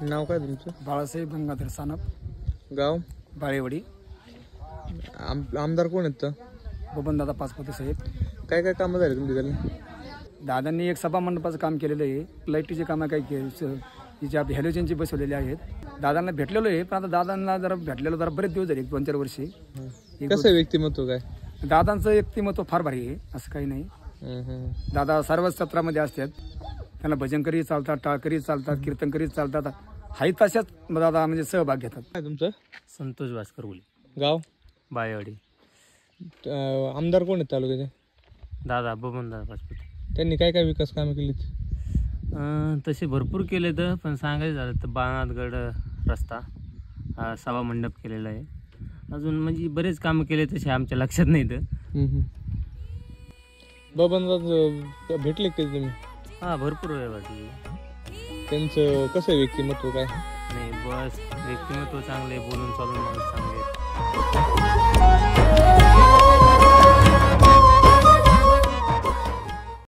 नाव काय तुमचं? बाळासाहेब गंगाधर सानप, गाव बाळेवाडी. आमदार कोण आहेत तर? बबनदादा पाचपुते साहेब. काय काय कामं झाले तुमच्या घरी? दादांनी एक सभा मंडपाचं काम केलेलं आहे. लाईटीचे कामं काही जे हॅलोजनची बसवलेले आहेत. दादांना भेटलेलो आहे, पण आता दादांना जरा भेटलेलो जरा बरेच दिवस झाले, 2-4 वर्षे. कसं व्यक्तिमत्व काय? दादांचं व्यक्तिमत्व फार भारी आहे, असं काही नाही. दादा सर्वच सत्रामध्ये असतात. त्यांना भजनकरी चालतात, टाळकरी चालतात, कीर्तनकरी चालतात. हाही तशाच दादा म्हणजे सहभाग घेतात. काय तुमचं? संतोष भास्कर बोले, गाव बाळेवाडी. आमदार कोण आहेत तालुक्याचे? दादा बबनदादा पाचपुते. त्यांनी काय काय विकास कामं केलीत? तसे भरपूर केले तर, पण सांगायचं झालं तर बाळनाथगड रस्ता, सभा मंडप केलेला आहे. अजून म्हणजे बरेच कामं केले तसे आमच्या लक्षात नाही तर. बबनदादा भेटले कधी तुम्ही? हां, भरपूर वेळ वाटली. त्यांचं कसं व्यक्तिमत्व काय? नाही बस व्यक्तिमत्व चांगले, बोलून चालून माणूस चांगले.